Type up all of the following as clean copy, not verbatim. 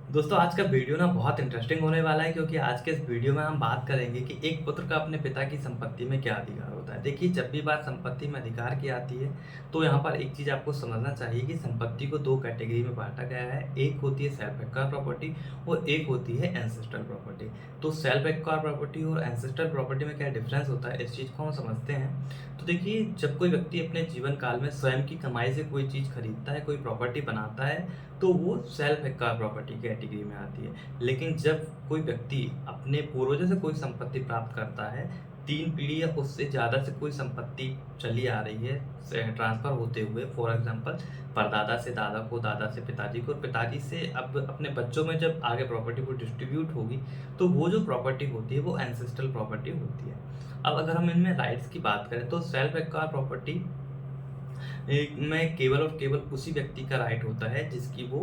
दोस्तों आज का वीडियो ना बहुत इंटरेस्टिंग होने वाला है क्योंकि आज के इस वीडियो में हम बात करेंगे कि एक पुत्र का अपने पिता की संपत्ति में क्या अधिकार होता है। देखिए जब भी बात संपत्ति में अधिकार की आती है तो यहाँ पर एक चीज़ आपको समझना चाहिए कि संपत्ति को दो कैटेगरी में बांटा गया है। एक होती है सेल्फ एक्वायर्ड प्रॉपर्टी और एक होती है एंसेस्ट्रल प्रॉपर्टी। तो सेल्फ एक्वायर्ड प्रॉपर्टी और एंसेस्ट्रल प्रॉपर्टी में क्या डिफरेंस होता है, इस चीज़ को हम समझते हैं। तो देखिए जब कोई व्यक्ति अपने जीवन काल में स्वयं की कमाई से कोई चीज़ खरीदता है, कोई प्रॉपर्टी बनाता है, तो वो सेल्फ एक्वायर्ड प्रॉपर्टी कैटेगरी में आती है। लेकिन जब कोई व्यक्ति अपने पूर्वजों से कोई संपत्ति प्राप्त करता है, 3 पीढ़ी या उससे ज़्यादा से कोई संपत्ति चली आ रही है से ट्रांसफ़र होते हुए, फॉर एग्ज़ाम्पल परदादा से दादा को, दादा से पिताजी को और पिताजी से अब अपने बच्चों में जब आगे प्रॉपर्टी वो डिस्ट्रीब्यूट होगी, तो वो जो प्रॉपर्टी होती है वो एंसेस्ट्रल प्रॉपर्टी होती है। अब अगर हम इनमें राइट्स की बात करें तो सेल्फ एक्वायर्ड प्रॉपर्टी में केवल और केवल उसी व्यक्ति का राइट होता है जिसकी वो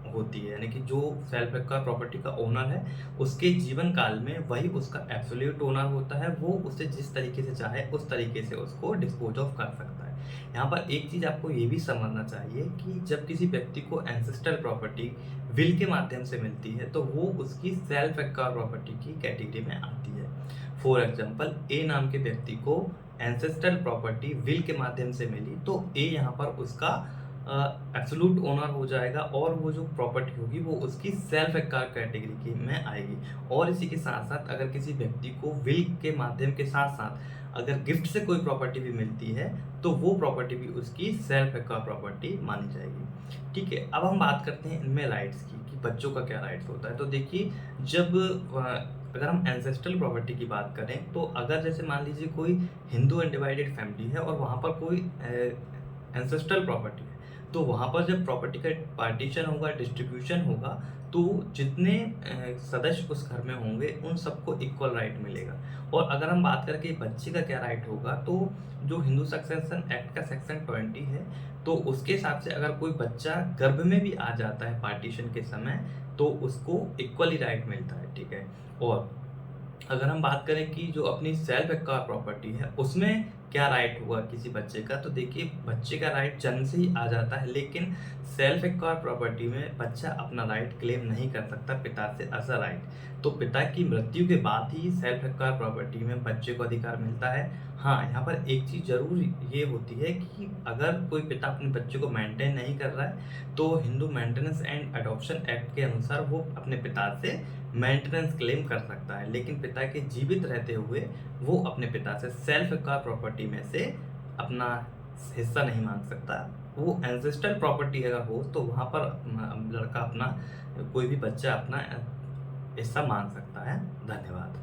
होती है, यानी कि जो सेल्फ एक्वायर्ड प्रॉपर्टी का ओनर है, उसके जीवन काल में वही उसका एब्सोल्यूट ओनर होता है। वो उसे जिस तरीके से चाहे उस तरीके से उसको डिस्पोज ऑफ कर सकता है। यहाँ पर एक चीज़ आपको ये भी समझना चाहिए कि जब किसी व्यक्ति को एंसेस्ट्रल प्रॉपर्टी विल के माध्यम से मिलती है तो वो उसकी सेल्फ एक्वायर्ड प्रॉपर्टी की कैटेगरी में आती है। फॉर एग्जाम्पल ए नाम के व्यक्ति को एंसेस्ट्रल प्रॉपर्टी विल के माध्यम से मिली तो ए यहाँ पर उसका एब्सोल्यूट ओनर हो जाएगा और वो जो प्रॉपर्टी होगी वो उसकी सेल्फ एक्वायर्ड कैटेगरी की में आएगी। और इसी के साथ साथ अगर किसी व्यक्ति को विल के माध्यम के साथ साथ अगर गिफ्ट से कोई प्रॉपर्टी भी मिलती है तो वो प्रॉपर्टी भी उसकी सेल्फ एक्वायर्ड प्रॉपर्टी मानी जाएगी। ठीक है, अब हम बात करते हैं इनमें राइट्स की कि बच्चों का क्या राइट्स होता है। तो देखिए जब अगर हम एंसेस्ट्रल प्रॉपर्टी की बात करें तो अगर जैसे मान लीजिए कोई हिंदू अनडिवाइडेड फैमिली है और वहाँ पर कोई एंसेस्ट्रल प्रॉपर्टी है, तो वहाँ पर जब प्रॉपर्टी का पार्टीशन होगा, डिस्ट्रीब्यूशन होगा, तो जितने सदस्य उस घर में होंगे उन सबको इक्वल राइट मिलेगा। और अगर हम बात करें कि बच्चे का क्या राइट होगा, तो जो हिंदू सक्सेशन एक्ट का सेक्शन 20 है, तो उसके हिसाब से अगर कोई बच्चा गर्भ में भी आ जाता है पार्टीशन के समय, तो उसको इक्वली राइट मिलता है। ठीक है, और अगर हम बात करें कि जो अपनी सेल्फ एक्वायर्ड प्रॉपर्टी है उसमें क्या राइट हुआ किसी बच्चे का, तो देखिए बच्चे का राइट जन्म से ही आ जाता है, लेकिन सेल्फ एक्वायर्ड प्रॉपर्टी में बच्चा अपना राइट क्लेम नहीं कर सकता पिता से एज अ राइट। तो पिता की मृत्यु के बाद ही सेल्फ एक्वायर्ड प्रॉपर्टी में बच्चे को अधिकार मिलता है। हाँ, यहाँ पर एक चीज़ ज़रूर ये होती है कि अगर कोई पिता अपने बच्चे को मेंटेन नहीं कर रहा है तो Hindu maintenance and adoption act के अनुसार वो अपने पिता से मेंटेनेंस क्लेम कर सकता है, लेकिन पिता के जीवित रहते हुए वो अपने पिता से सेल्फ एक्वायर्ड प्रॉपर्टी में से अपना हिस्सा नहीं मांग सकता। वो एंसेस्ट्रल प्रॉपर्टी अगर हो तो वहाँ पर लड़का अपना, कोई भी बच्चा अपना हिस्सा मांग सकता है। धन्यवाद।